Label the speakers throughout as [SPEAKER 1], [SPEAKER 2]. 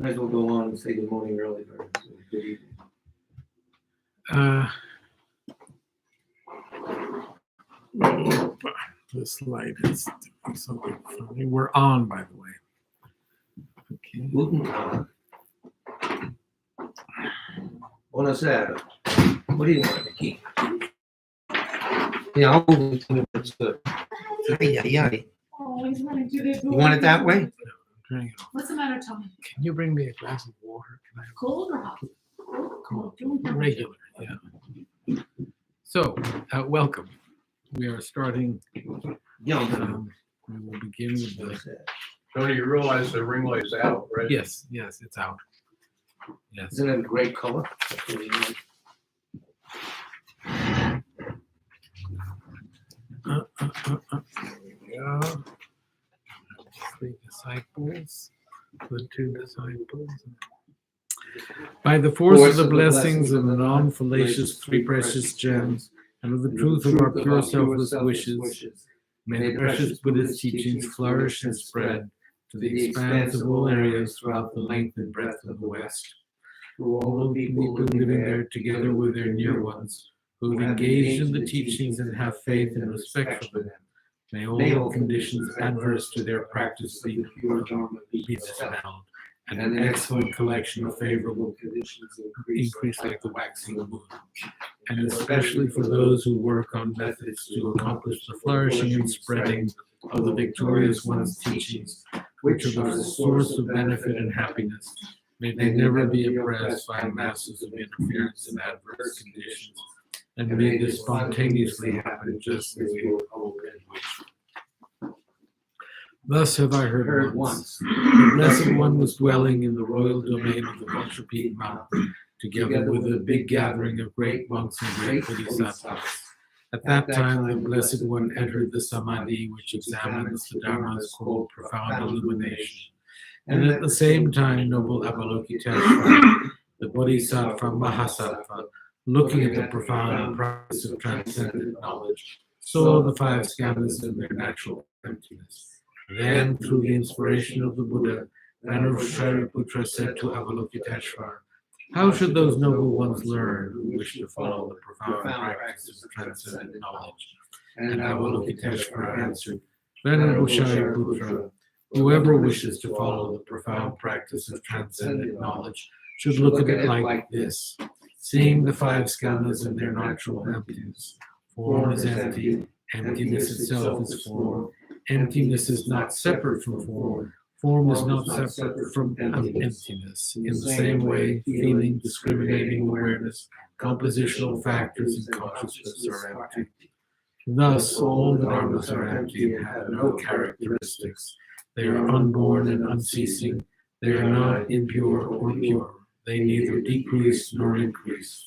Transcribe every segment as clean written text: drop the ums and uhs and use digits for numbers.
[SPEAKER 1] Might as well go on and say good morning early. Or good evening.
[SPEAKER 2] This light is doing something funny. We're on, by the way. Okay.
[SPEAKER 1] Guten Tag. Buonasera. What do you want, Nikki? Yeah, I'll move it to the it's good.
[SPEAKER 3] Oh, he's running through the door.
[SPEAKER 1] You want it that way?
[SPEAKER 2] Turning it off.
[SPEAKER 3] What's the matter, Tommy?
[SPEAKER 2] Can you bring me a glass of water? Can I have
[SPEAKER 3] Cold or hot?
[SPEAKER 2] cold? Regular, yeah. So, welcome. We are starting.
[SPEAKER 1] Yeah.
[SPEAKER 2] We will begin with the.
[SPEAKER 4] Tony, you realize the ring light's out, right?
[SPEAKER 2] Yes, it's out. Yes.
[SPEAKER 1] Isn't it a great color?
[SPEAKER 2] There we go. 3 disciples, the 2 disciples. By the force of the blessings of the non-fallacious 3 precious gems, and of the truth of our pure selfless wishes, may the precious Buddhist teachings flourish and spread to the expanse of all areas throughout the length and breadth of the West. Through all the people living there together with their near ones, who have engaged in the teachings and have faith and respect for them, may all conditions adverse to their practice be dispelled, and an excellent collection of favorable conditions increase like the waxing moon. And especially for those who work on methods to accomplish the flourishing and spreading of the victorious one's teachings, which are the source of benefit and happiness, may they never be oppressed by masses of interference and adverse conditions, and may this spontaneously happen just as we hope and wish. Thus have I heard once. The Blessed One was dwelling in the royal domain of the Vulture-Peak Mountain, together with a big gathering of great monks and great bodhisattvas. At that time, the Blessed One entered the Samadhi, which examines the Dharmas called profound illumination. And at the same time, noble Avalokiteshvara, the Bodhisattva Mahasattva, looking at the profound practice of transcendent knowledge, saw the 5 skandhas in their natural emptiness. Then, through the inspiration of the Buddha, Venerable Shariputra said to Avalokiteshvara, how should those noble ones learn who wish to follow the profound practice of transcendent knowledge? And Avalokiteshvara answered, Venerable Shariputra, whoever wishes to follow the profound practice of transcendent knowledge should look at it like this. Seeing the 5 skandhas in their natural emptiness, form is empty, emptiness itself is form, emptiness is not separate from form, form is not separate from emptiness. In the same way, feeling, discriminating awareness, compositional factors, and consciousness are empty. Thus, all the dharmas are empty and have no characteristics. They are unborn and unceasing. They are not impure or pure. They neither decrease nor increase.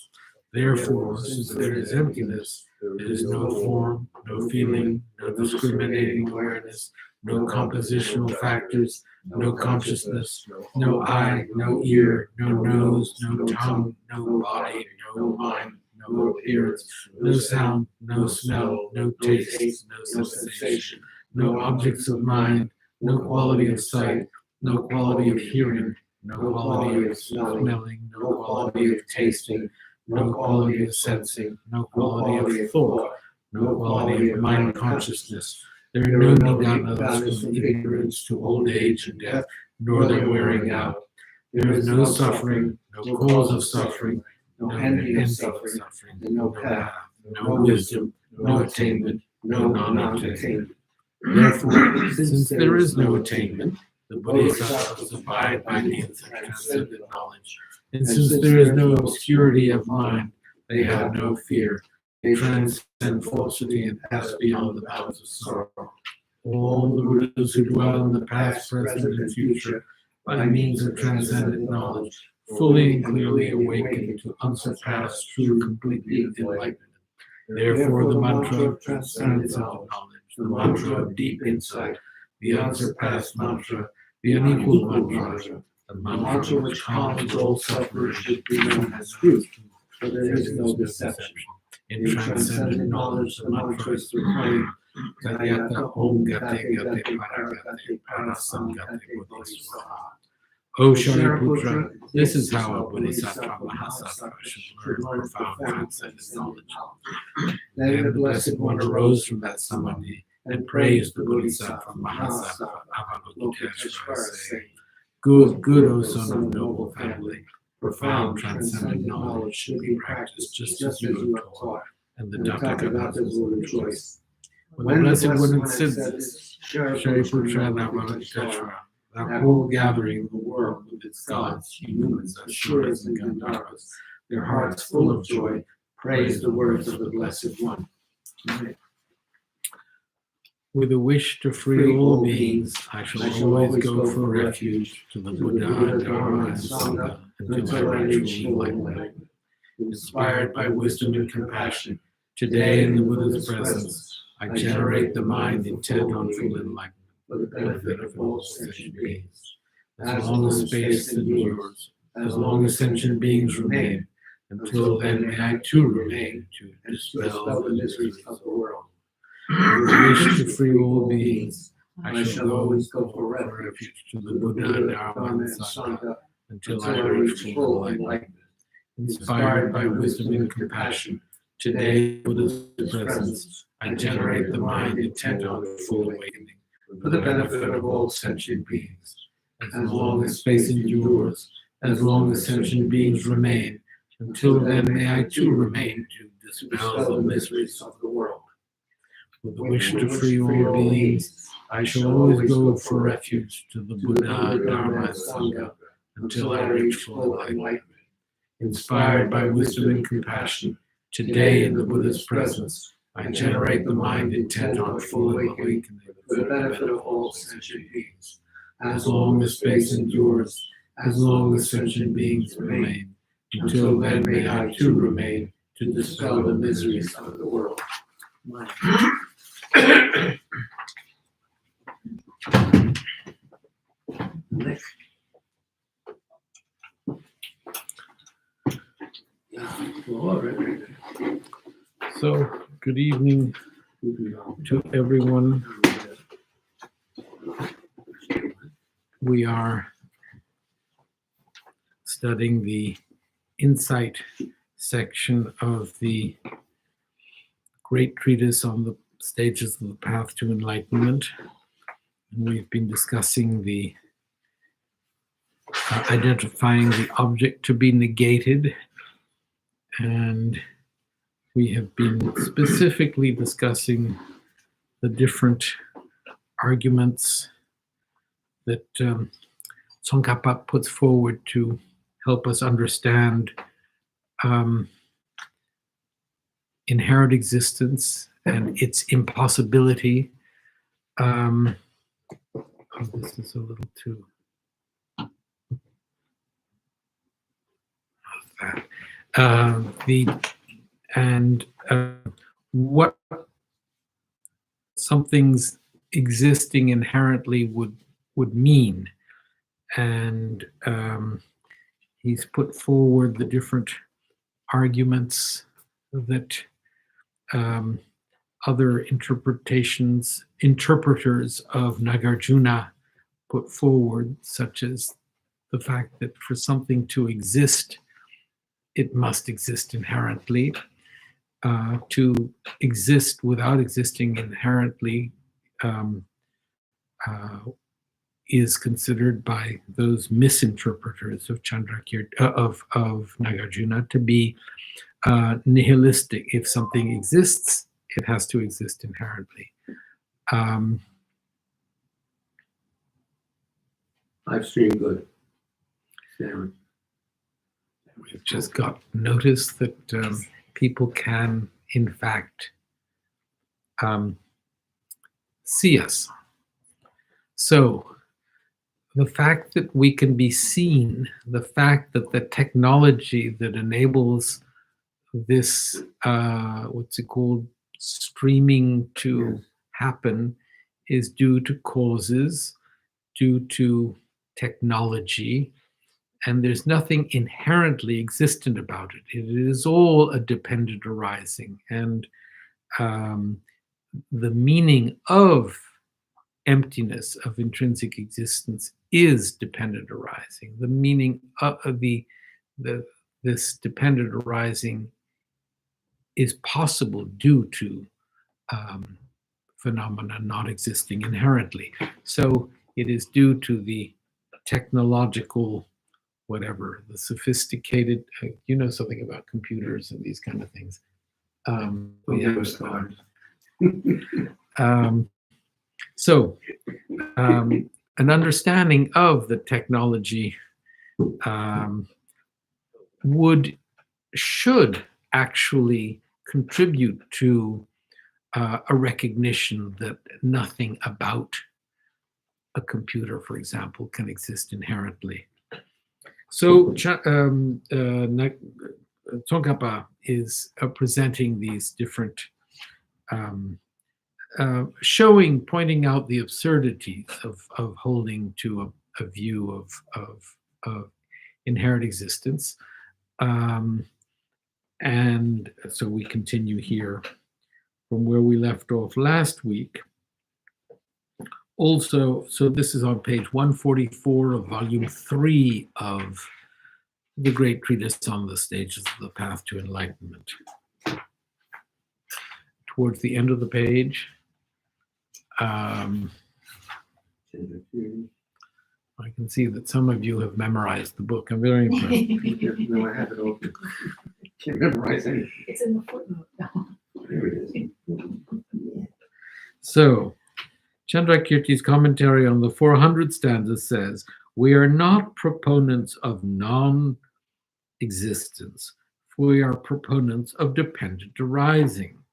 [SPEAKER 2] Therefore, since there is emptiness, there is no form, no feeling, no discriminating awareness, no compositional factors, no consciousness, no eye, no ear, no nose, no tongue, no body, no mind, no appearance, no sound, no smell, no taste, no sensation, no objects of mind, no quality of sight, no quality of hearing, no quality of smelling, no quality of tasting, no quality of sensing, no quality of thought, no quality of mind consciousness. There are no nidanas from ignorance to old age and death, nor their wearing out. There is no suffering, no cause of suffering, no ending of suffering, and no path, no wisdom, no attainment, no non-attainment. Therefore, since there is no attainment, the Bodhisattvas abide by means of transcendent knowledge. And since there is no obscurity of mind, they have no fear. They transcend falsity and pass beyond the bounds of sorrow. All the Buddhas who dwell in the past, present, and future, by means of transcendent knowledge, fully and clearly awaken to unsurpassed, true, complete enlightenment. Therefore, the mantra of transcendent knowledge, the mantra of deep insight, the unsurpassed mantra, the unequaled mantra, the mantra which calms all sufferers should be known as truth, for there is no deception. In transcendent knowledge, the mantra is proclaimed, Karyata Om Gate Gate Paragate Parasam Gate Bodhisvaha. O Shariputra, this is how a Bodhisattva Mahasattva should learn profound transcendent knowledge. Then the Blessed One arose from that samadhi and praised the Bodhisattva Mahasattva Avalokiteshvara, saying, Good, O son of noble family, profound transcendent knowledge should be practiced just as you have taught, and the Tathagatas will rejoice. When the Blessed One had said this, Shariputra and Avalokiteshvara, that whole gathering of the world with its gods, humans, Asuras, and Gandharvas, their hearts full of joy, praised the words of the Blessed One. With a wish to free all beings, I shall always go for refuge to the Buddha, Dharma, and Sangha until I reach enlightenment. Inspired by wisdom and compassion, today in the Buddha's presence, I generate the mind intent on full enlightenment for the benefit of all sentient beings. As long as space endures, as long as sentient beings remain, until then may I too remain to dispel the miseries of the world. With wish to free all beings, I shall always go for refuge to the Buddha, Dharma, and Sangha until I reach full enlightenment. Inspired by wisdom and compassion, today in Buddha's presence, I generate the mind intent on full awakening for the benefit of all sentient beings. As long as space endures, as long as sentient beings remain, until then may I too remain to dispel the miseries of the world. With the wish to free all beings, I shall always go for refuge to the Buddha, Dharma, and Sangha until I reach full enlightenment. Inspired by wisdom and compassion, today in the Buddha's presence, I generate the mind intent on full awakening for the benefit of all sentient beings. As long as space endures, as long as sentient beings remain, until then may I too remain to dispel the miseries of the world. So, good evening to everyone. We are studying the insight section of the great treatise on the stages of the path to enlightenment. And we've been discussing the identifying the object to be negated, and we have been specifically discussing the different arguments that Tsongkhapa puts forward to help us understand inherent existence and its impossibility. This is a little too. What something's existing inherently would mean, and he's put forward the different arguments that other interpreters of Nagarjuna put forward, such as the fact that for something to exist, it must exist inherently. To exist without existing inherently is considered by those misinterpreters of of Nagarjuna to be nihilistic. If something exists, it has to exist inherently.
[SPEAKER 1] Live stream good. Sharon.
[SPEAKER 2] We've just got notice that people can, in fact, see us. So, the fact that we can be seen, the fact that the technology that enables this, what's it called, streaming to happen, is due to causes, due to technology, and there's nothing inherently existent about it. It is all a dependent arising, and the meaning of emptiness, of intrinsic existence, is dependent arising. The meaning of this dependent arising is possible due to phenomena not existing inherently. So it is due to the technological, whatever, the sophisticated, you know something about computers and these kind of things. So an understanding of the technology should actually contribute to a recognition that nothing about a computer, for example, can exist inherently. So Tsongkhapa is presenting these different, pointing out the absurdities of holding to a view of inherent existence. And so we continue here from where we left off last week. Also, so this is on page 144 of volume 3 of the Great Treatise on the Stages of the Path to Enlightenment. Towards the end of the page, I can see that some of you have memorized the book. I'm very impressed.
[SPEAKER 1] No, I have it open. Can't memorize anything.
[SPEAKER 3] It's in the footnote.
[SPEAKER 1] There it is.
[SPEAKER 2] So, Chandrakirti's commentary on the 400 stanzas says, "We are not proponents of non-existence, for we are proponents of dependent arising."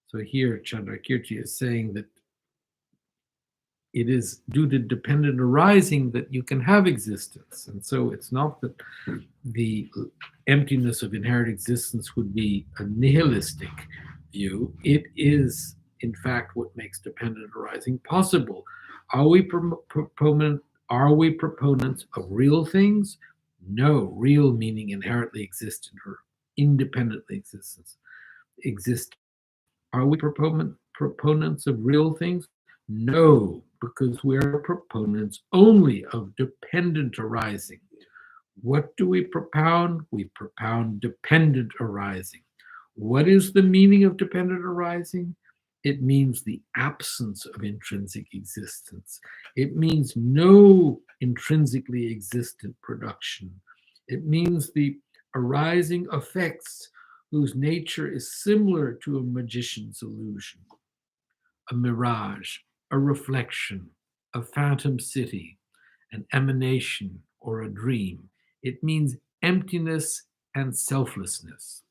[SPEAKER 2] So here Chandrakirti is saying that it is due to dependent arising that you can have existence. And so it's not that the emptiness of inherent existence would be a nihilistic view. It is, in fact, what makes dependent arising possible. Are we proponents of real things? No, real meaning inherently existent or independently exist. Are we proponents of real things? No, because we are proponents only of dependent arising. What do we propound? We propound dependent arising. What is the meaning of dependent arising? It means the absence of intrinsic existence. It means no intrinsically existent production. It means the arising effects whose nature is similar to a magician's illusion, a mirage, a reflection, a phantom city, an emanation, or a dream. It means emptiness and selflessness.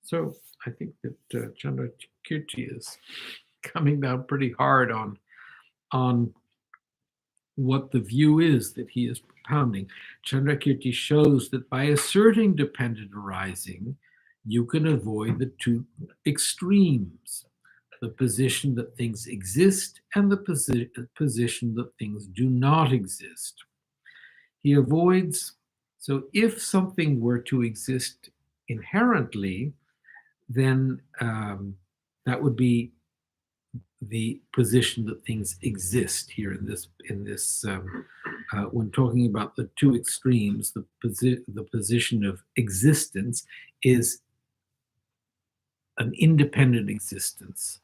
[SPEAKER 2] So I think that Chandrakirti is coming down pretty hard on what the view is that he is propounding. Chandrakirti shows that by asserting dependent arising, you can avoid the two extremes, the position that things exist and the position that things do not exist. He avoids, so if something were to exist inherently, then that would be the position that things exist here in this when talking about the two extremes, the position of existence is an independent existence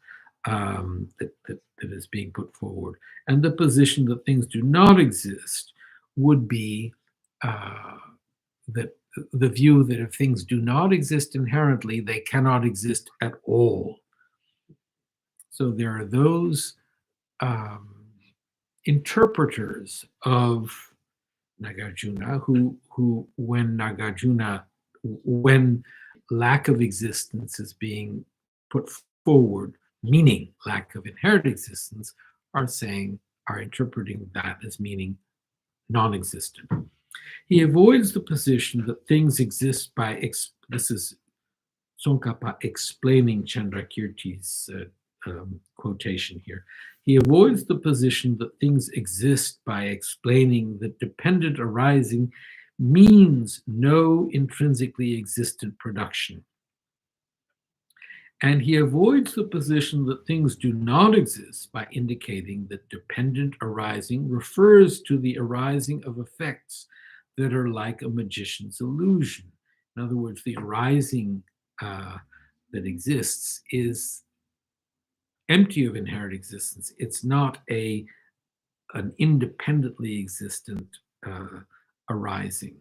[SPEAKER 2] that is being put forward, and the position that things do not exist would be that the view that if things do not exist inherently, they cannot exist at all. So there are those interpreters of Nagarjuna who when lack of existence is being put forward, meaning lack of inherent existence, are interpreting that as meaning non-existent. He avoids the position that things exist by, this is Tsongkhapa explaining Chandrakirti's quotation here. He avoids the position that things exist by explaining that dependent arising means no intrinsically existent production. And he avoids the position that things do not exist by indicating that dependent arising refers to the arising of effects that are like a magician's illusion. In other words, the arising that exists is empty of inherent existence. It's not an independently existent arising.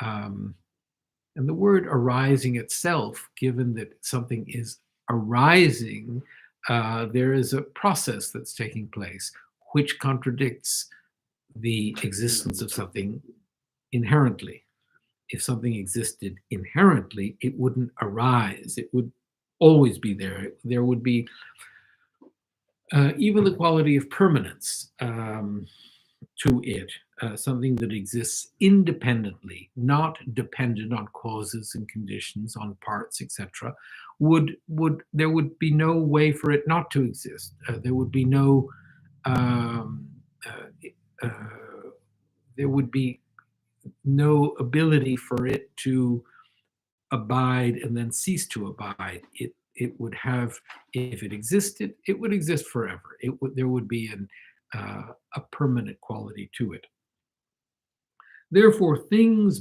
[SPEAKER 2] And the word arising itself, given that something is arising, there is a process that's taking place which contradicts the existence of something inherently. If something existed inherently, it wouldn't arise. It would always be there. There would be even the quality of permanence to it, something that exists independently, not dependent on causes and conditions, on parts, etc. There would be no way for it not to exist. There would be no there would be no ability for it to abide and then cease to abide. It would have, if it existed, it would exist forever. There would be a permanent quality to it. Therefore, thing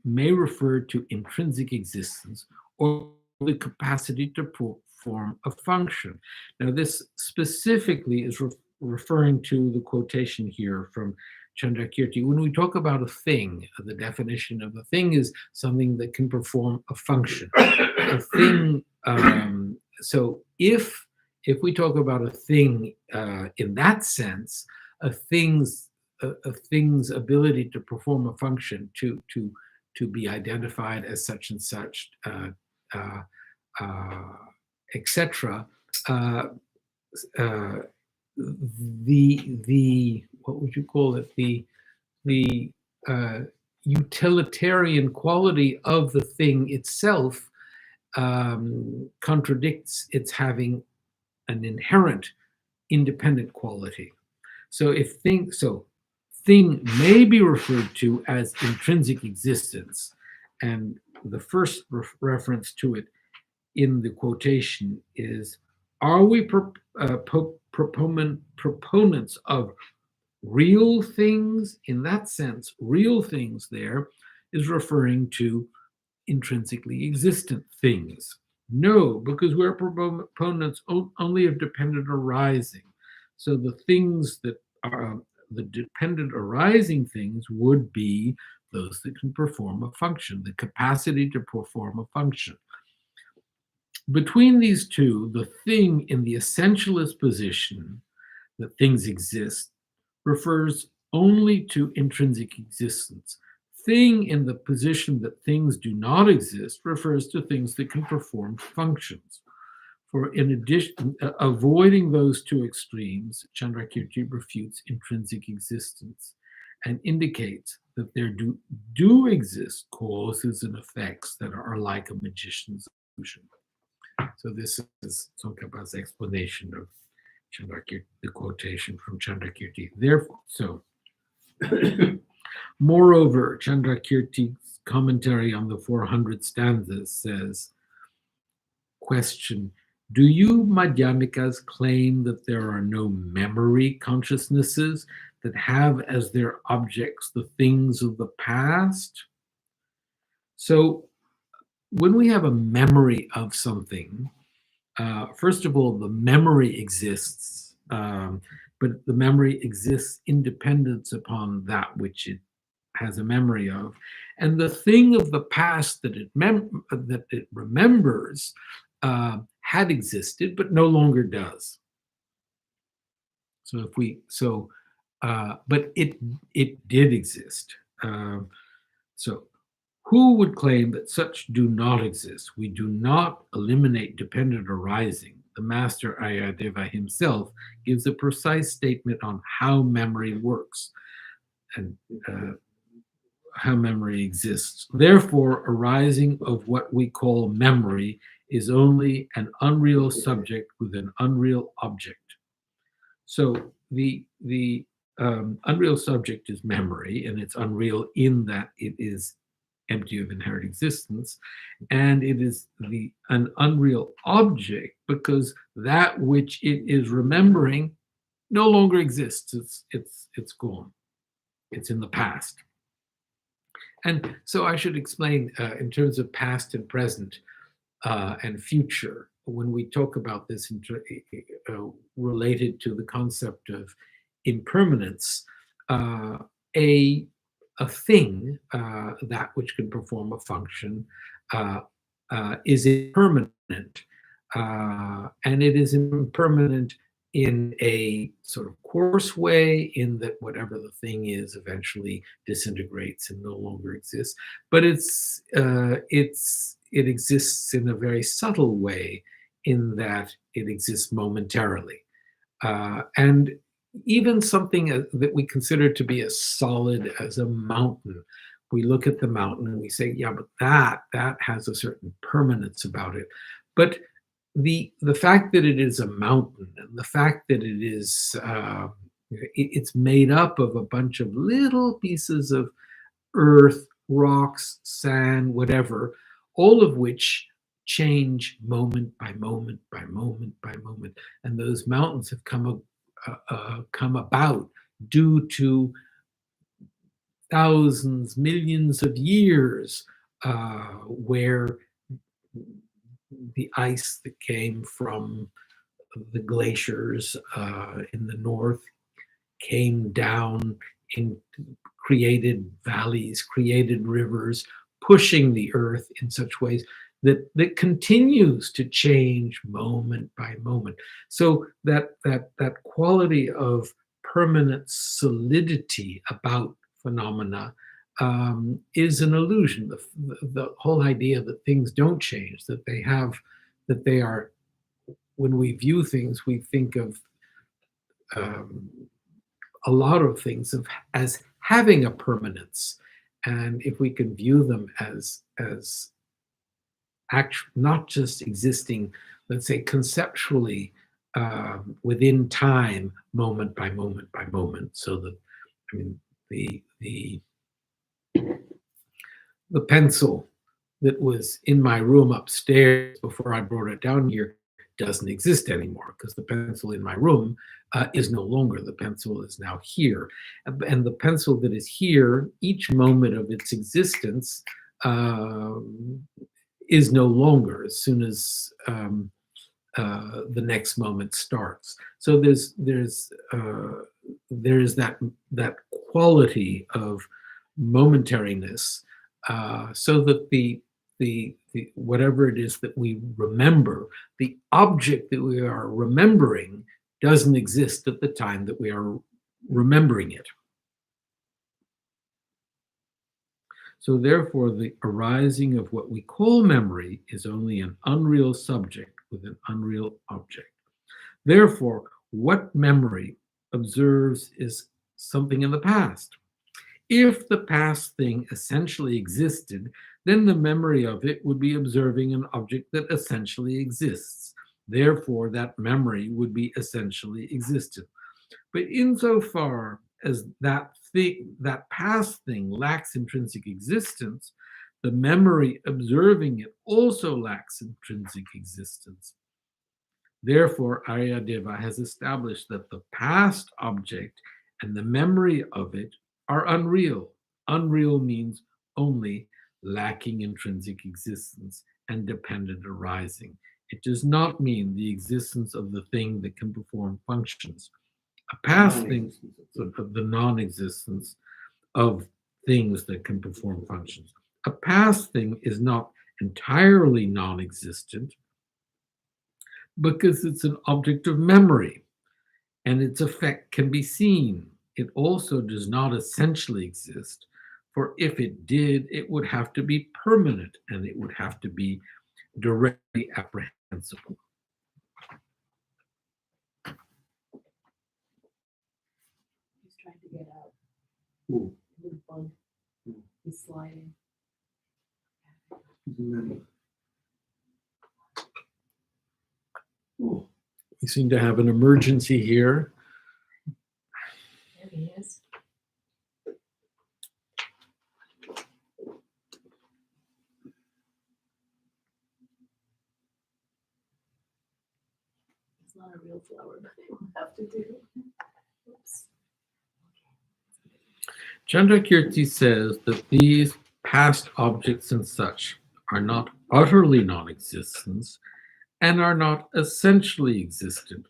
[SPEAKER 2] may refer to intrinsic existence or the capacity to perform a function. Now, this specifically is referring to the quotation here from Chandrakirti. When we talk about a thing, the definition of a thing is something that can perform a function. A thing. So if we talk about a thing in that sense, a thing's ability to perform a function, to be identified as such and such, etc. The what would you call it? The utilitarian quality of the thing itself contradicts its having an inherent independent quality. So thing may be referred to as intrinsic existence, and the first reference to it in the quotation is, are we proponents of real things? In that sense, real things there is referring to intrinsically existent things. No, because we're proponents only of dependent arising. So the things that are the dependent arising things would be those that can perform a function, the capacity to perform a function. Between these two, the thing in the essentialist position that things exist refers only to intrinsic existence. Thing in the position that things do not exist refers to things that can perform functions. For in addition, avoiding those two extremes, Chandrakirti refutes intrinsic existence and indicates that there do exist causes and effects that are like a magician's illusion. So this is Tsongkhapa's explanation of Chandrakirti, the quotation from Chandrakirti. Therefore, moreover, Chandrakirti's commentary on the 400 stanzas says, question, do you Madhyamikas claim that there are no memory consciousnesses that have as their objects the things of the past? So when we have a memory of something, first of all, the memory exists, but the memory exists independent upon that which it has a memory of. And the thing of the past that it remembers had existed, but no longer does. So but it did exist. So who would claim that such do not exist? We do not eliminate dependent arising. The master Ayadeva himself gives a precise statement on how memory works and how memory exists. Therefore, arising of what we call memory is only an unreal subject with an unreal object. So the unreal subject is memory, and it's unreal in that it is empty of inherent existence, and it is an unreal object because that which it is remembering no longer exists. It's gone. It's in the past. And so I should explain in terms of past and present and future, when we talk about this related to the concept of impermanence, a thing, that which can perform a function, is impermanent. And it is impermanent in a sort of coarse way, in that whatever the thing is eventually disintegrates and no longer exists. But it exists in a very subtle way, in that it exists momentarily. And even something that we consider to be as solid as a mountain, we look at the mountain and we say, yeah, but that has a certain permanence about it. But the fact that it is a mountain, and the fact that it is it's made up of a bunch of little pieces of earth, rocks, sand, whatever, all of which change moment by moment by moment by moment. And those mountains have come about due to thousands, millions of years, where the ice that came from the glaciers in the north came down and created valleys, created rivers, pushing the earth in such ways that continues to change moment by moment. So that quality of permanent solidity about phenomena is an illusion. The whole idea that things don't change, that they are, when we view things, we think of a lot of things as having a permanence. And if we can view them as not just existing, let's say conceptually, within time, moment by moment by moment, so that, I mean, the pencil that was in my room upstairs before I brought it down here doesn't exist anymore, because the pencil in my room is no longer. The pencil is now here. And the pencil that is here, each moment of its existence is no longer as soon as the next moment starts. So there's that quality of momentariness, so that the whatever it is that we remember, the object that we are remembering doesn't exist at the time that we are remembering it. So therefore, the arising of what we call memory is only an unreal subject with an unreal object. Therefore, what memory observes is something in the past. If the past thing essentially existed, then the memory of it would be observing an object that essentially exists. Therefore, that memory would be essentially existent. But insofar as that past thing lacks intrinsic existence, the memory observing it also lacks intrinsic existence. Therefore, Aryadeva has established that the past object and the memory of it are unreal. Unreal means only lacking intrinsic existence and dependent arising. It does not mean the existence of the thing that can perform functions. A past thing, of the non-existence of things that can perform functions. A past thing is not entirely non-existent because it's an object of memory and its effect can be seen. It also does not essentially exist, for if it did, it would have to be permanent and it would have to be directly apprehensible.
[SPEAKER 3] He's trying to get out.
[SPEAKER 1] Ooh.
[SPEAKER 3] The bug. He's sliding.
[SPEAKER 1] Ooh.
[SPEAKER 2] We seem to have an emergency here.
[SPEAKER 3] There he is. want a real flower, but they will have to do. Oops.
[SPEAKER 2] Chandrakirti says that these past objects and such are not utterly non-existent and are not essentially existent.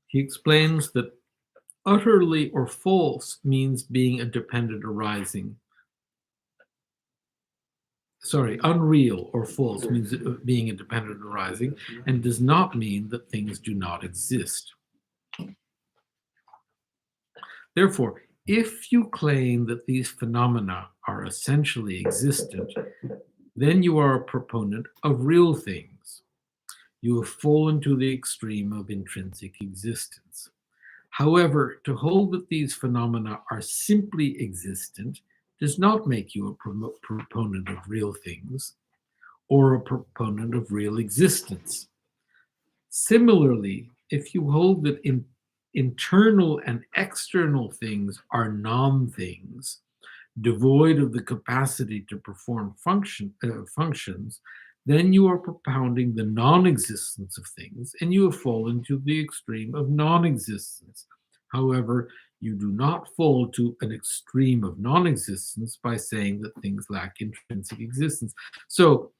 [SPEAKER 2] He explains that utterly or false means being a dependent arising. Sorry, unreal or false means being a dependent arising and does not mean that things do not exist. Therefore, if you claim that these phenomena are essentially existent, then you are a proponent of real things. You have fallen to the extreme of intrinsic existence. However, to hold that these phenomena are simply existent does not make you a proponent of real things or a proponent of real existence. Similarly, if you hold that internal and external things are non-things, devoid of the capacity to perform functions, then you are propounding the non-existence of things, and you have fallen to the extreme of non-existence. However, you do not fall to an extreme of non-existence by saying that things lack intrinsic existence. So,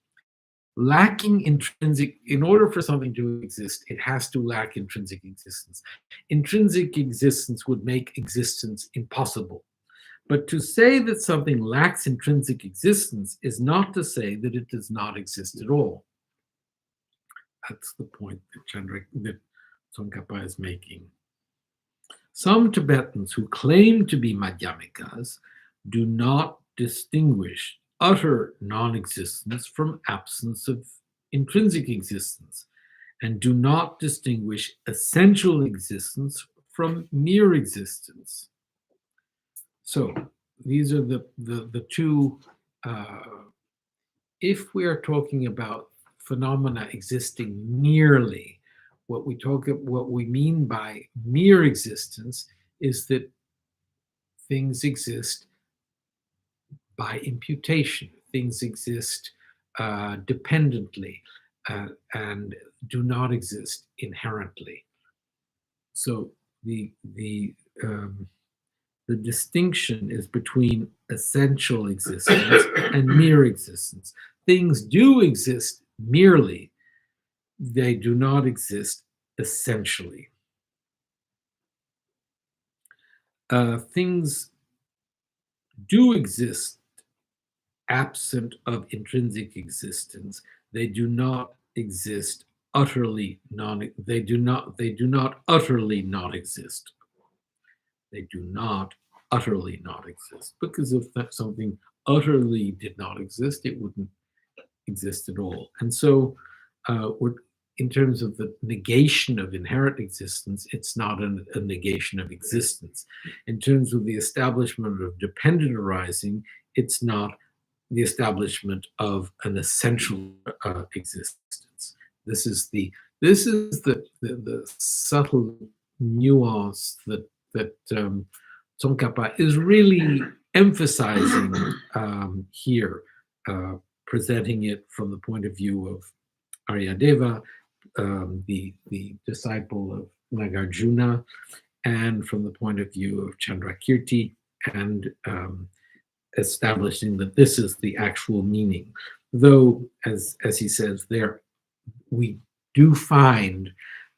[SPEAKER 2] lacking intrinsic, in order for something to exist, it has to lack intrinsic existence. Intrinsic existence would make existence impossible. But to say that something lacks intrinsic existence is not to say that it does not exist at all. That's the point that Tsongkhapa is making. Some Tibetans who claim to be Madhyamikas do not distinguish utter non-existence from absence of intrinsic existence, and do not distinguish essential existence from mere existence. So these are the two. If we are talking about phenomena existing merely, what we mean by mere existence is that things exist by imputation. Things exist dependently and do not exist inherently. So the distinction is between essential existence and mere existence. Things do exist merely, they do not exist essentially. Things do exist absent of intrinsic existence. They do not exist utterly they do not utterly not exist. They do not utterly not exist, because if something utterly did not exist, it wouldn't exist at all. And so in terms of the negation of inherent existence, it's not a negation of existence. In terms of the establishment of dependent arising, it's not the establishment of an essential existence. This is the subtle nuance that Tsongkhapa is really emphasizing here, presenting it from the point of view of Aryadeva, the disciple of Nagarjuna, and from the point of view of Chandrakirti, and establishing that this is the actual meaning. Though, as he says there, we do find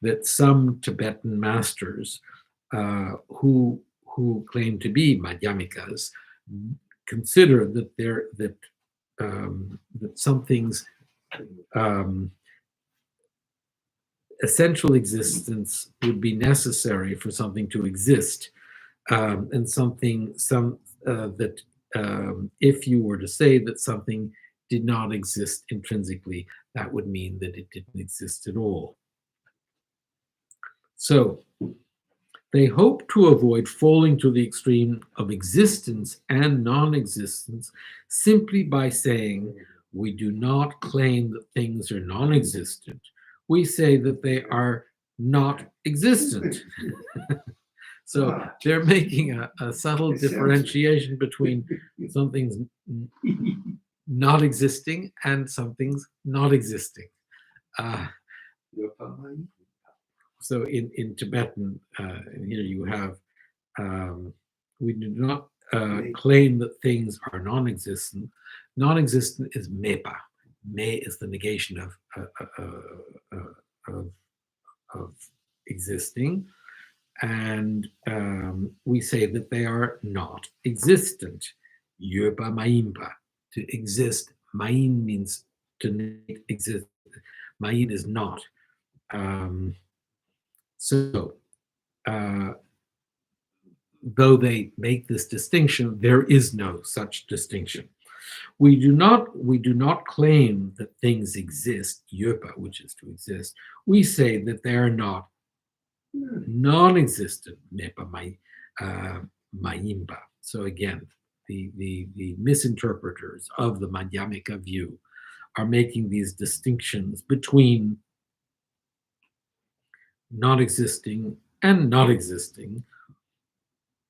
[SPEAKER 2] that some Tibetan masters who claim to be Madhyamikas consider that some things essential existence would be necessary for something to exist, and that if you were to say that something did not exist intrinsically, that would mean that it didn't exist at all. So they hope to avoid falling to the extreme of existence and non-existence simply by saying, we do not claim that things are non-existent. We say that they are not existent. So they're making a subtle differentiation between something's not existing and something's not existing. So in Tibetan, here you have, we do not claim that things are non-existent. Non-existent is mepa. Me is the negation of existing. And we say that they are not existent. Yerba maimba, to exist. Main means to exist. Main is not. So, though they make this distinction, there is no such distinction. We do not claim that things exist, yerpa, which is to exist. We say that they are not non-existent, nepa maimba. So again, the misinterpreters of the Madhyamika view are making these distinctions between non-existing and not existing,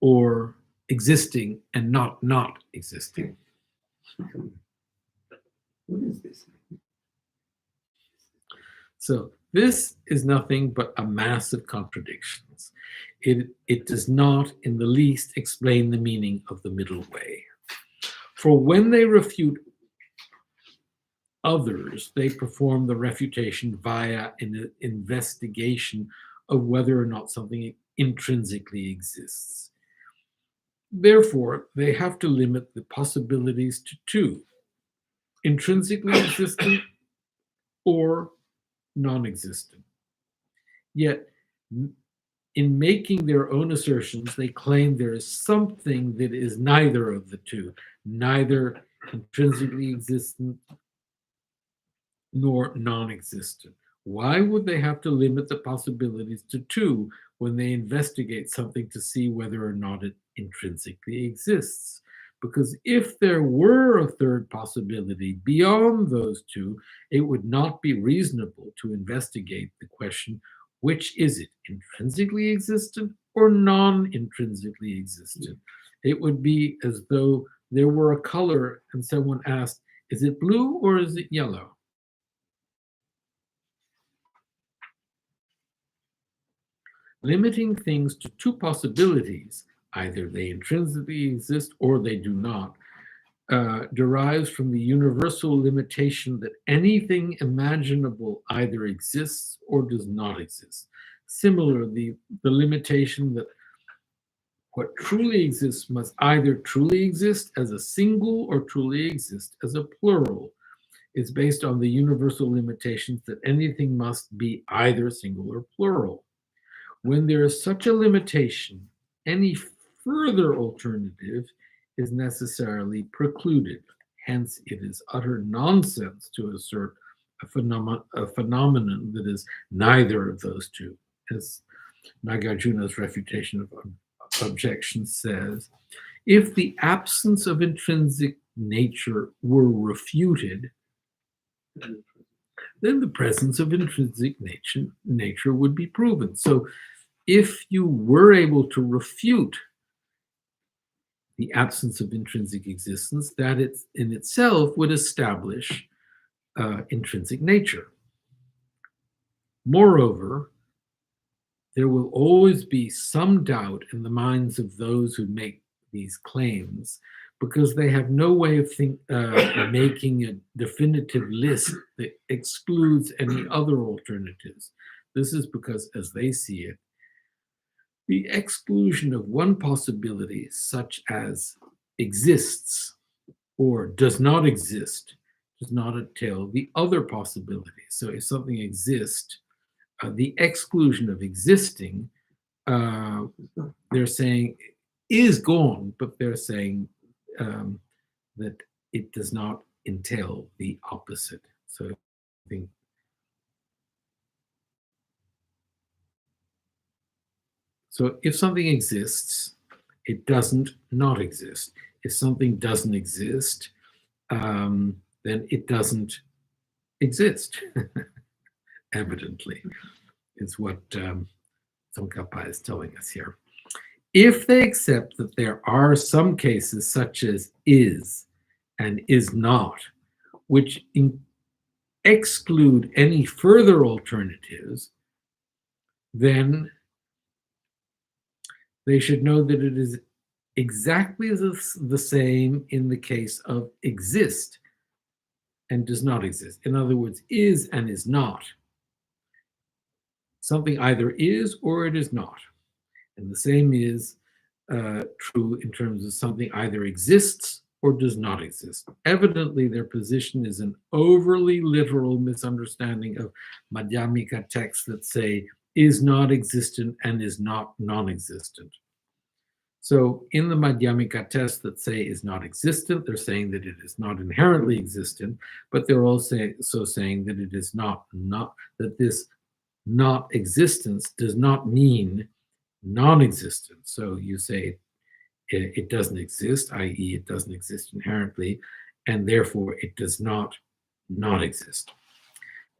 [SPEAKER 2] or existing and not existing.
[SPEAKER 1] What is this?
[SPEAKER 2] So this is nothing but a mass of contradictions. It does not in the least explain the meaning of the middle way. For when they refute others, they perform the refutation via an investigation of whether or not something intrinsically exists. Therefore, they have to limit the possibilities to two: intrinsically existent or non-existent. Yet, in making their own assertions, they claim there is something that is neither of the two, neither intrinsically existent nor non-existent. Why would they have to limit the possibilities to two when they investigate something to see whether or not it intrinsically exists? Because if there were a third possibility beyond those two, it would not be reasonable to investigate the question, which is it, intrinsically existent or non-intrinsically existent? It would be as though there were a color and someone asked, is it blue or is it yellow? Limiting things to two possibilities, either they intrinsically exist or they do not, derives from the universal limitation that anything imaginable either exists or does not exist. Similarly, the limitation that what truly exists must either truly exist as a single or truly exist as a plural is based on the universal limitations that anything must be either single or plural. When there is such a limitation, any further alternative is necessarily precluded. Hence, it is utter nonsense to assert a phenomenon that is neither of those two. As Nagarjuna's refutation of objection says, if the absence of intrinsic nature were refuted, then the presence of intrinsic nature would be proven. So if you were able to refute the absence of intrinsic existence, that it in itself would establish intrinsic nature. Moreover, there will always be some doubt in the minds of those who make these claims, because they have no way of making a definitive list that excludes any other alternatives. This is because, as they see it, the exclusion of one possibility, such as exists or does not exist, does not entail the other possibility. So if something exists, the exclusion of existing, they're saying, is gone, but they're saying that it does not entail the opposite. So I think so if something exists, it doesn't not exist. If something doesn't exist, then it doesn't exist, evidently, is what Tsongkhapa is telling us here. If they accept that there are some cases such as is and is not, which exclude any further alternatives, then they should know that it is exactly the same in the case of exist and does not exist. In other words, is and is not. Something either is or it is not. And the same is true in terms of something either exists or does not exist. Evidently, their position is an overly literal misunderstanding of Madhyamika texts that say is not existent and is not non-existent. So in the Madhyamika tests that say is not existent, they're saying that it is not inherently existent, but they're also saying that it is not that this not existence does not mean non-existent. So you say it doesn't exist, i.e. it doesn't exist inherently, and therefore it does not exist.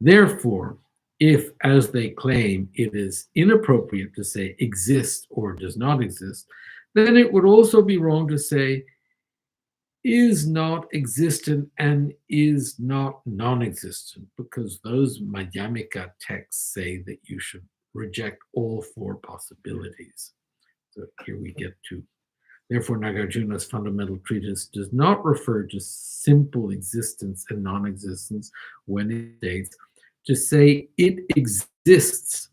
[SPEAKER 2] Therefore, if, as they claim, it is inappropriate to say exist or does not exist, then it would also be wrong to say is not existent and is not non-existent, because those Madhyamika texts say that you should reject all four possibilities. So here we get to, therefore Nagarjuna's fundamental treatise does not refer to simple existence and non-existence when it states, to say it exists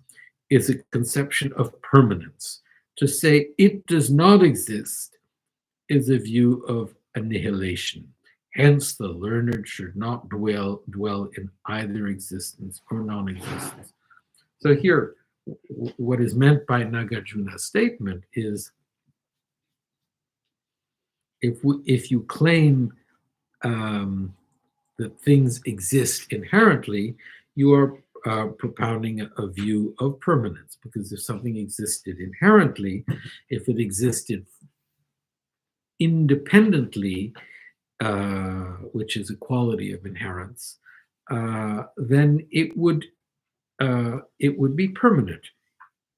[SPEAKER 2] is a conception of permanence. To say it does not exist is a view of annihilation. Hence, the learned should not dwell in either existence or non-existence. So here, what is meant by Nagarjuna's statement is, if you claim that things exist inherently, you are propounding a view of permanence, because if something existed inherently, if it existed independently, which is a quality of inherence, then it would be permanent.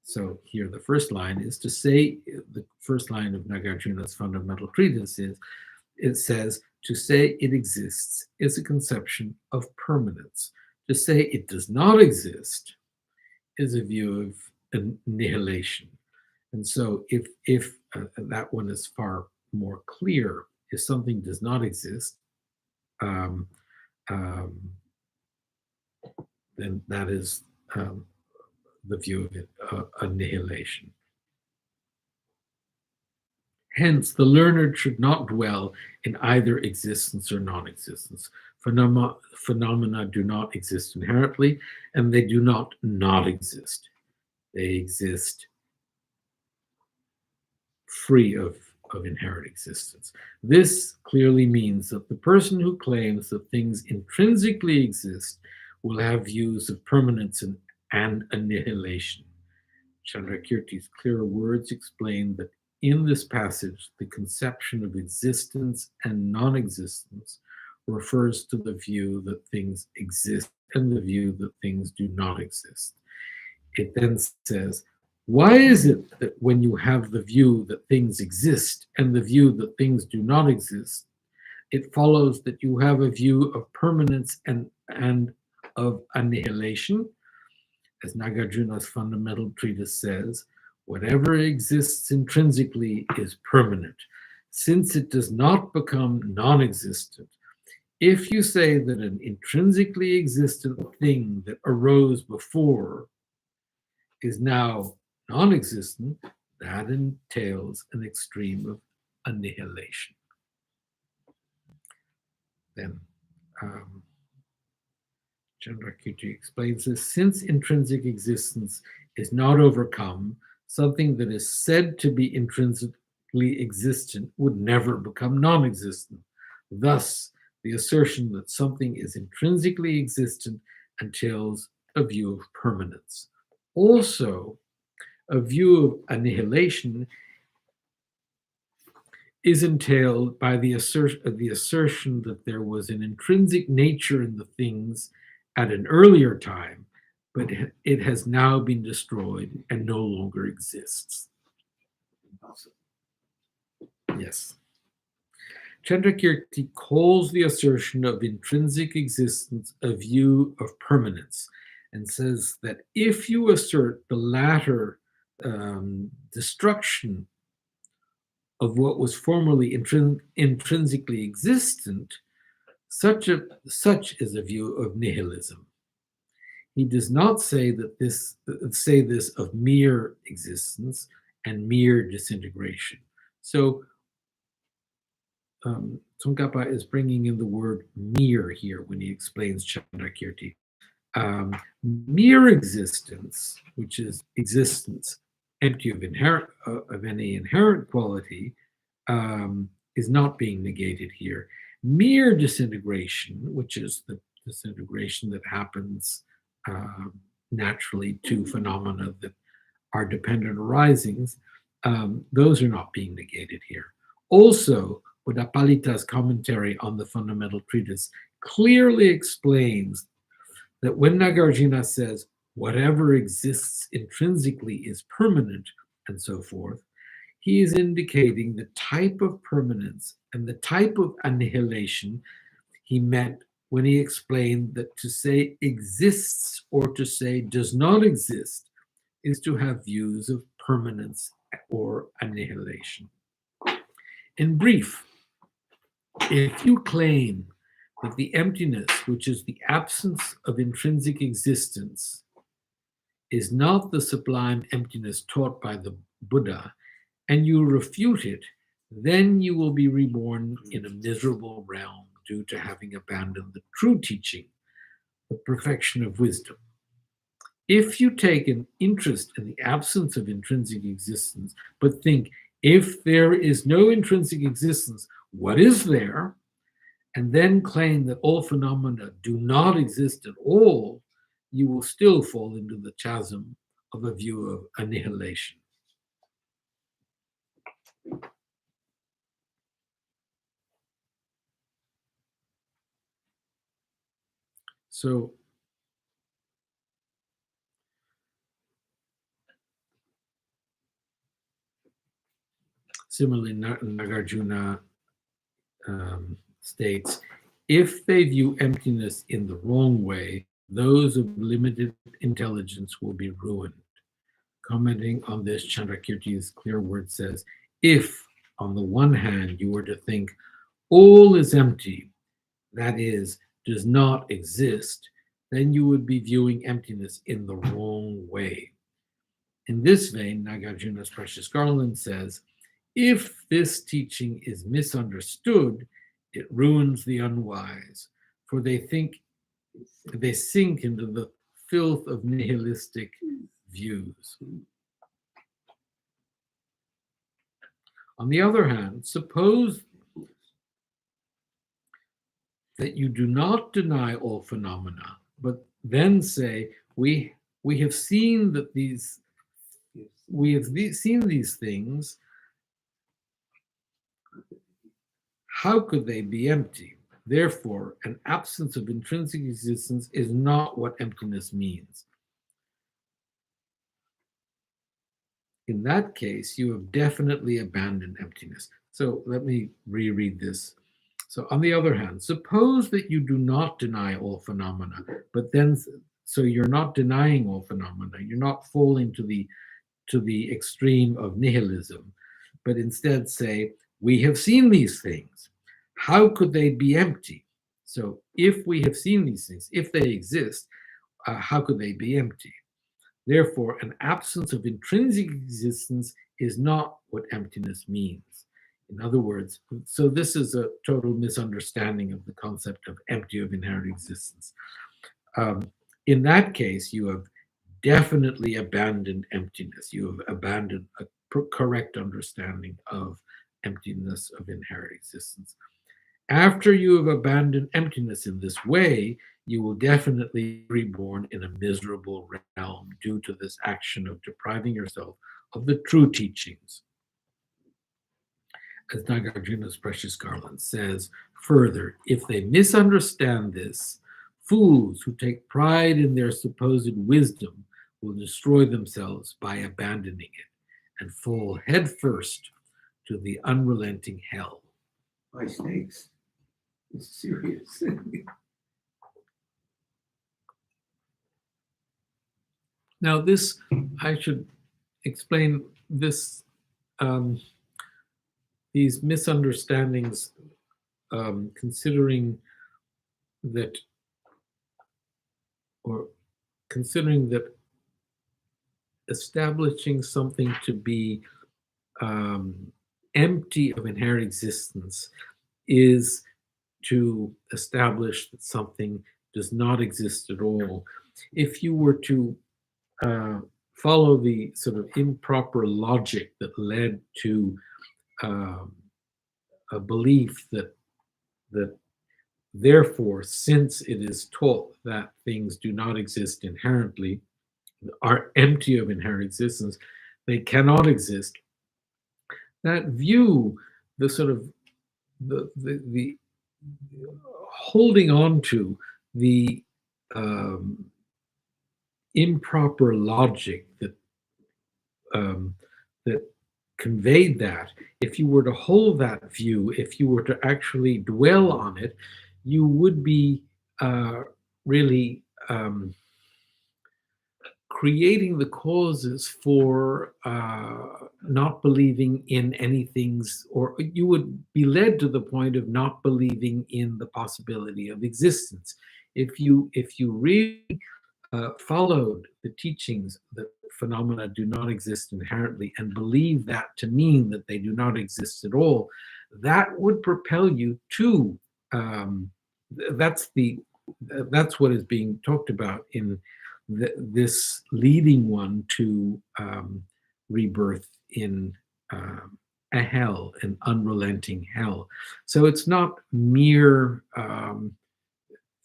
[SPEAKER 2] So here the first line is to say, the first line of Nagarjuna's fundamental treatise is, it says, to say it exists is a conception of permanence. To say it does not exist is a view of annihilation. And so if that one is far more clear, if something does not exist, then that is the view of annihilation. Hence, the learned should not dwell in either existence or non-existence. Phenomena do not exist inherently, and they do not exist. They exist free of inherent existence. This clearly means that the person who claims that things intrinsically exist will have views of permanence and annihilation. Chandrakirti's clear words explain that in this passage, the conception of existence and non-existence refers to the view that things exist and the view that things do not exist. It then says, why is it that when you have the view that things exist and the view that things do not exist, it follows that you have a view of permanence and of annihilation? As Nagarjuna's fundamental treatise says, whatever exists intrinsically is permanent, since it does not become non-existent. If you say that an intrinsically existent thing that arose before is now non-existent, that entails an extreme of annihilation. Then Chandrakirti explains this: since intrinsic existence is not overcome, something that is said to be intrinsically existent would never become non-existent. Thus, the assertion that something is intrinsically existent entails a view of permanence. Also, a view of annihilation is entailed by the assertion that there was an intrinsic nature in the things at an earlier time, but it has now been destroyed and no longer exists. Yes. Chandrakirti calls the assertion of intrinsic existence a view of permanence and says that if you assert the latter destruction of what was formerly intrinsically existent, such is a view of nihilism. He does not say this of mere existence and mere disintegration. So Tsongkhapa is bringing in the word mere here when he explains Chandrakirti. Mere existence, which is existence empty of any inherent quality, is not being negated here. Mere disintegration, which is the disintegration that happens naturally to phenomena that are dependent arisings, those are not being negated here. Also, Buddhapalita's commentary on the fundamental treatise clearly explains that when Nagarjuna says whatever exists intrinsically is permanent and so forth, he is indicating the type of permanence and the type of annihilation he meant when he explained that to say exists or to say does not exist is to have views of permanence or annihilation. In brief, if you claim that the emptiness, which is the absence of intrinsic existence, is not the sublime emptiness taught by the Buddha, and you refute it, then you will be reborn in a miserable realm due to having abandoned the true teaching, the perfection of wisdom. If you take an interest in the absence of intrinsic existence, but think, if there is no intrinsic existence, what is there? And then claim that all phenomena do not exist at all, you will still fall into the chasm of a view of annihilation. So, similarly, Nagarjuna states, if they view emptiness in the wrong way, those of limited intelligence will be ruined. Commenting on this, Chandrakirti's clear word says, if on the one hand you were to think all is empty, that is, does not exist, then you would be viewing emptiness in the wrong way. In this vein, Nagarjuna's Precious Garland says, if this teaching is misunderstood, it ruins the unwise, for they sink into the filth of nihilistic views. On the other hand, suppose that you do not deny all phenomena, but then say, we have seen that these things. How could they be empty? Therefore, an absence of intrinsic existence is not what emptiness means. In that case, you have definitely abandoned emptiness. So let me reread this. So on the other hand, suppose that you do not deny all phenomena, but then, so you're not denying all phenomena, you're not falling to the extreme of nihilism, but instead say, we have seen these things. How could they be empty? So if we have seen these things, if they exist, how could they be empty? Therefore, an absence of intrinsic existence is not what emptiness means. In other words, so this is a total misunderstanding of the concept of empty of inherent existence. In that case, you have definitely abandoned emptiness. You have abandoned a correct understanding of emptiness of inherent existence. After you have abandoned emptiness in this way, you will definitely be reborn in a miserable realm due to this action of depriving yourself of the true teachings. As Nagarjuna's Precious Garland says, further, if they misunderstand this, fools who take pride in their supposed wisdom will destroy themselves by abandoning it and fall headfirst to the unrelenting hell.
[SPEAKER 1] high stakes. It's serious.
[SPEAKER 2] Now this, I should explain this, these misunderstandings, considering that establishing something to be empty of inherent existence is to establish that something does not exist at all. If you were to follow the sort of improper logic that led to a belief that therefore, since it is taught that things do not exist inherently, are empty of inherent existence, they cannot exist. That view, the sort of the holding on to the improper logic that that conveyed that, if you were to hold that view, if you were to actually dwell on it, you would be really creating the causes for not believing in anything's, or you would be led to the point of not believing in the possibility of existence. If you really followed the teachings that phenomena do not exist inherently and believe that to mean that they do not exist at all, that would propel you to that's what is being talked about in this leading one to rebirth in a hell, an unrelenting hell. So it's not mere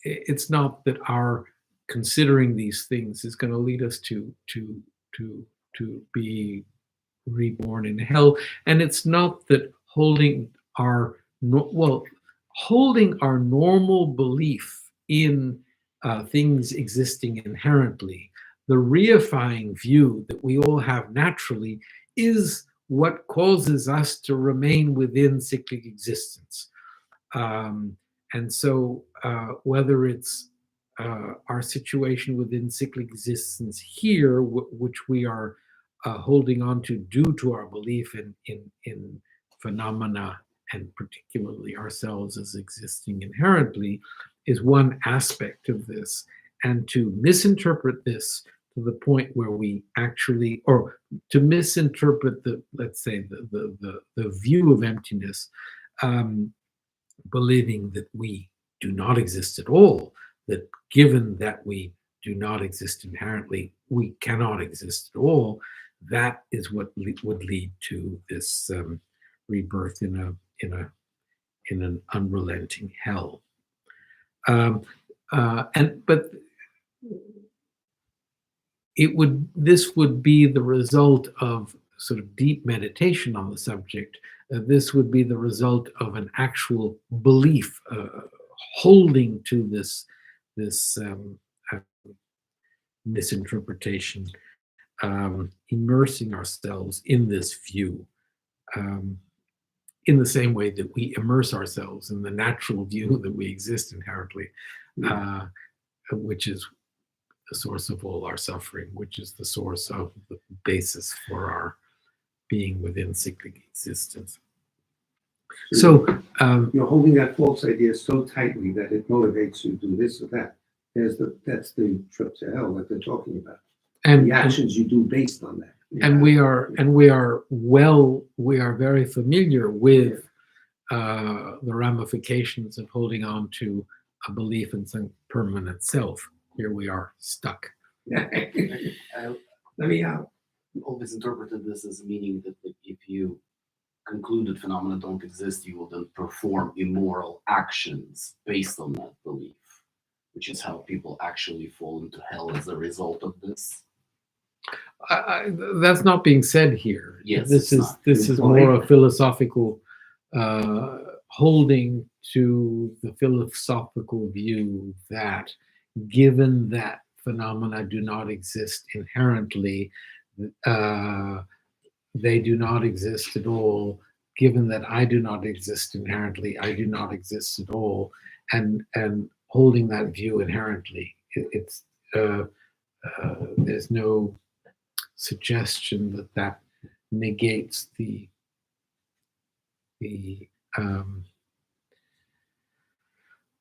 [SPEAKER 2] it's not that our considering these things is going to lead us to be reborn in hell, and it's not that holding our normal belief in things existing inherently, the reifying view that we all have naturally, is what causes us to remain within cyclic existence. And so whether it's our situation within cyclic existence here, which we are holding on to due to our belief in phenomena, and particularly ourselves as existing inherently, is one aspect of this. And to misinterpret this to the point where we actually, or to misinterpret the, let's say, the view of emptiness, believing that we do not exist at all, that given that we do not exist inherently, we cannot exist at all, that is what would lead to this rebirth in an unrelenting hell. But this would be the result of sort of deep meditation on the subject. This would be the result of an actual belief, holding to this misinterpretation, immersing ourselves in this view, in the same way that we immerse ourselves in the natural view that we exist inherently, which is the source of all our suffering, which is the source of the basis for our being within cyclic existence. So
[SPEAKER 1] you're holding that false idea so tightly that it motivates you to do this or that. That's the trip to hell that they're talking about. And the actions you do based on that.
[SPEAKER 2] And we are very familiar with the ramifications of holding on to a belief in some permanent self. Here we are stuck.
[SPEAKER 1] Let me out.
[SPEAKER 5] Always interpreted this as meaning that if you conclude that phenomena don't exist, you will then perform immoral actions based on that belief, which is how people actually fall into hell as a result of this.
[SPEAKER 2] That's not being said here.
[SPEAKER 5] Yes,
[SPEAKER 2] this is more a philosophical holding to the philosophical view that given that phenomena do not exist inherently, they do not exist at all, given that I do not exist inherently, I do not exist at all, and holding that view inherently, it's there's no suggestion that that negates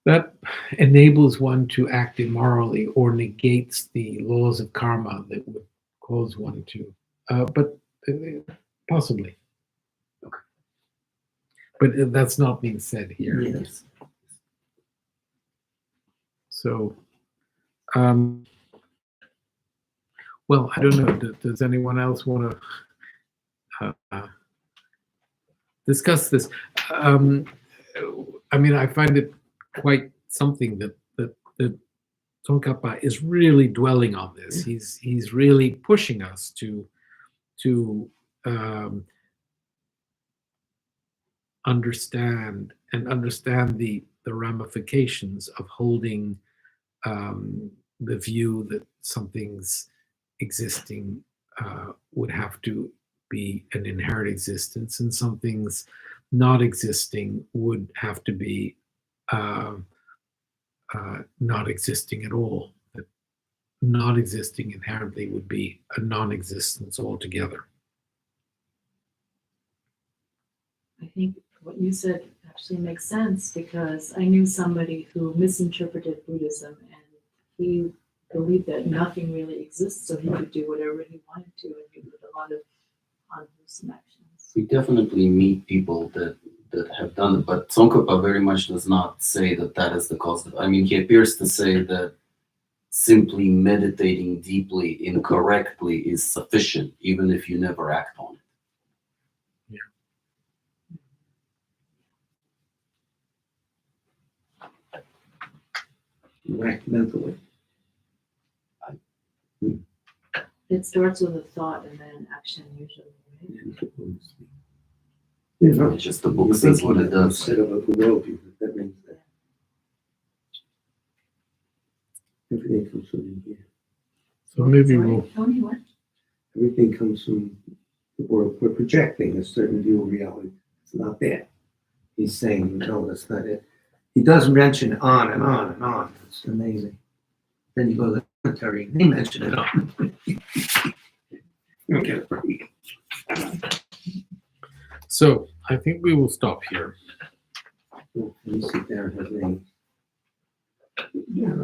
[SPEAKER 2] that enables one to act immorally or negates the laws of karma that would cause one to, but possibly.
[SPEAKER 5] Okay.
[SPEAKER 2] But that's not being said here.
[SPEAKER 5] Yes.
[SPEAKER 2] So, well, I don't know. Does anyone else want to discuss this? I mean, I find it quite something that Tsongkhapa is really dwelling on this. He's really pushing us to understand the ramifications of holding the view that something's existing would have to be an inherent existence, and something's not existing would have to be not existing at all. That not existing inherently would be a non-existence altogether.
[SPEAKER 3] I think what you said actually makes sense, because I knew somebody who misinterpreted Buddhism, and he believed that nothing really exists, so he could do whatever he wanted to, and he did a lot of unwholesome actions.
[SPEAKER 5] We definitely meet people that have done it, but Tsongkhapa very much does not say that that is the cause of it. I mean, he appears to say that simply meditating deeply incorrectly is sufficient, even if you never act on it.
[SPEAKER 1] You act mentally.
[SPEAKER 3] It starts with a thought and then action usually, right?
[SPEAKER 1] You know,
[SPEAKER 5] It's just the book says what it does.
[SPEAKER 1] Instead of a worldview, that means that everything comes from here.
[SPEAKER 2] So maybe
[SPEAKER 3] Sorry,
[SPEAKER 2] we'll
[SPEAKER 3] Tony, what?
[SPEAKER 1] Everything comes from, we're projecting a certain view of reality. It's not there. He's saying, no, that's not it. He does mention on and on and on. It's amazing. Then you go to the commentary, and they mention it on. Okay, right.
[SPEAKER 2] So I think we will stop here.
[SPEAKER 1] Let me sit there and have names. Yeah.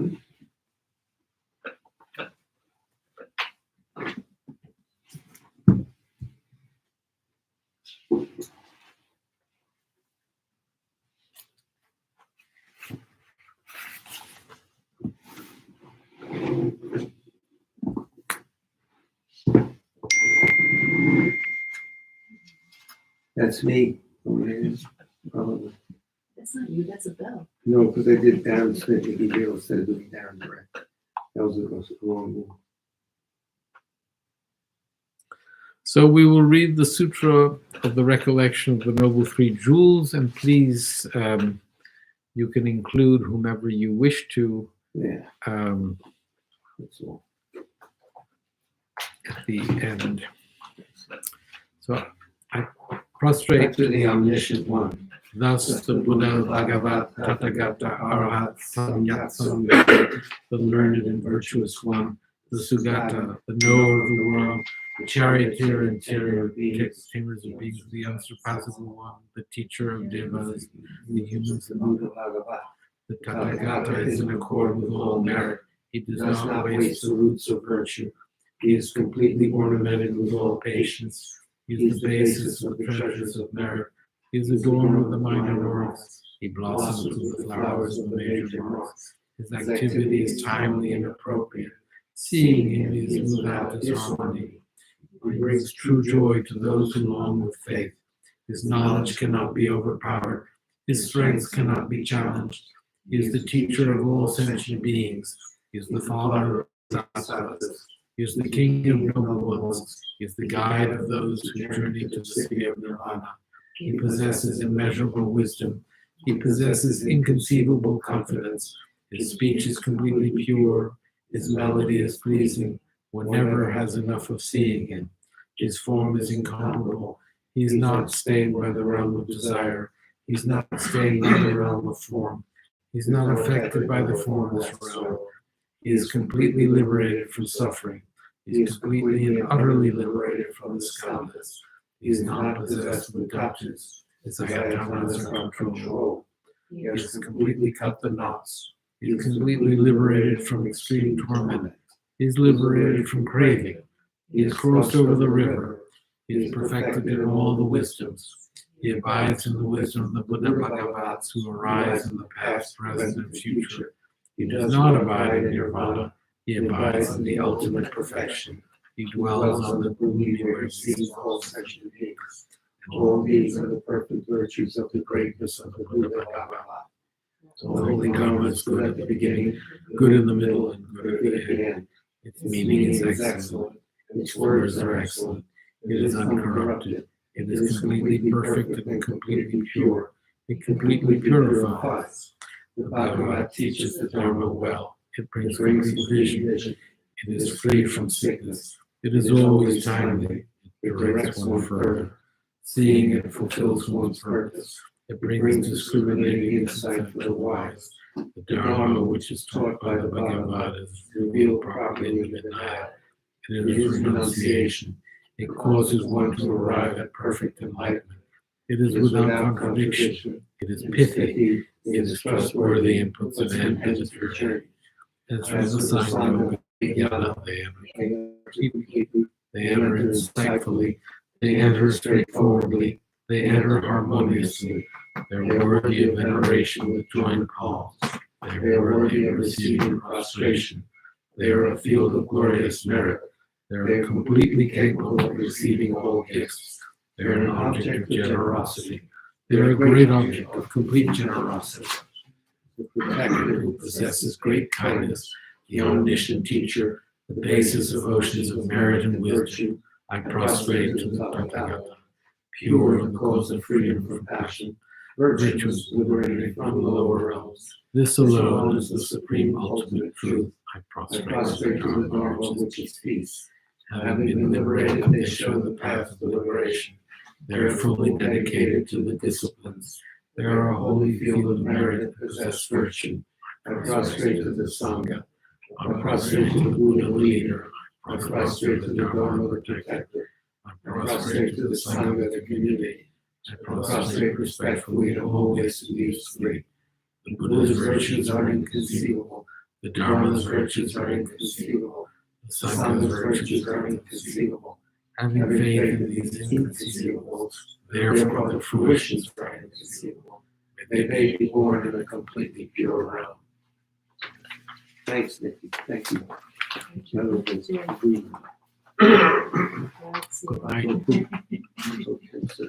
[SPEAKER 1] That's me. Oh, it is. Probably.
[SPEAKER 3] That's not you, that's a bell.
[SPEAKER 1] No, because I did Darren Smith, Nicky Gill instead of doing Darren Direct. That was a wrong move.
[SPEAKER 2] So we will read the Sutra of the Recollection of the Noble Three Jewels, and please, you can include whomever you wish to
[SPEAKER 1] Yeah, that's all.
[SPEAKER 2] at the end. So I prostrate
[SPEAKER 1] Back to the omniscient one.
[SPEAKER 2] thus the Buddha, Bhagavat, Tathagata, Arahat, Samyat Sambuddha, the learned and virtuous one, the Sugata, the knower of the world, the charioteer and terror of beings, tamers of beings, the unsurpassable one, the teacher of devas, the humans of Buddha. The Tathagata is in accord with all merit. He does not waste the roots of virtue. He is completely ornamented with all patience. He is the basis of the treasures of merit. He is adorned with the minor works. He blossoms with the flowers of the major works. His activity is timely and appropriate. Seeing him is without disharmony. He brings true joy to those who long with faith. His knowledge cannot be overpowered. His strength cannot be challenged. He is the teacher of all sentient beings. He is the father of Sattvatas. He is the king of noble ones. He is the guide of those who journey to the city of Nirvana. He possesses immeasurable wisdom. He possesses inconceivable confidence. His speech is completely pure. His melody is pleasing. One never has enough of seeing him. His form is incomparable. He is not stained by the realm of desire. He is not stained by the realm of form. He is not affected by the formless realm. He is completely liberated from suffering. He is completely and utterly liberated from the skandhas. He is not possessed with touches. His ayatanas are controlled. He has completely cut the knots. He is completely liberated from extreme torment. He is liberated from craving. He has crossed over the river. He is perfected in all the wisdoms. He abides in the wisdom of the Buddha Bhagavats who arise in the past, present, and future. He does not abide in nirvana. He abides in the ultimate perfection. He dwells on the bhumi where he sees all sentient beings. And all these are the perfect virtues of the greatness of the Buddha Bhagavat. The Holy Dharma is good at the beginning, good in the middle, and good at the end. Its meaning is excellent. Its words are excellent. It is uncorrupted. It is completely perfect and completely pure. It completely purifies. The Bhagavad teaches the Dharma well. It brings complete vision. It is free from sickness. It is always timely. It directs one further. Seeing it fulfills one's purpose. It brings discriminating insight for the wise. The Dharma which is taught by the Bhagavad is revealed properly in the Vinaya. It is renunciation. It causes one to arrive at perfect enlightenment. It is without contradiction. It is pithy. It is trustworthy and puts an end to the journey. As for the Sangha, they enter insightfully. They enter straightforwardly. They enter harmoniously. They are worthy of veneration with joined palms. They are worthy of receiving prostration. They are a field of glorious merit. They are completely capable of receiving all gifts. They are an object of generosity. They are a great object of complete generosity. The protector who possesses great kindness, the omniscient teacher, the basis of oceans of merit and wisdom, I prostrate to the Tathagata, pure and the cause of freedom from passion, virtuous, liberated from the lower realms. This alone is the supreme ultimate truth. I prostrate to the Dharma which is peace. Having been liberated, they show the path of liberation. They are fully dedicated to the disciplines. They are a holy field of merit and possess virtue. I prostrate to the Sangha. I prostrate to the Buddha leader. I prostrate to the Dharma the protector. I prostrate to the Sangha the community. I prostrate respectfully to always who leaves free. The Buddha's virtues are inconceivable. The Dharma's virtues are inconceivable. The Sangha's virtues are inconceivable. Having faith in these inconceivables, therefore the fruitions are inconceivable. They may be born in a completely pure realm.
[SPEAKER 1] Thanks, Nikki. Thank you.
[SPEAKER 2] Good night.
[SPEAKER 1] Okay, so,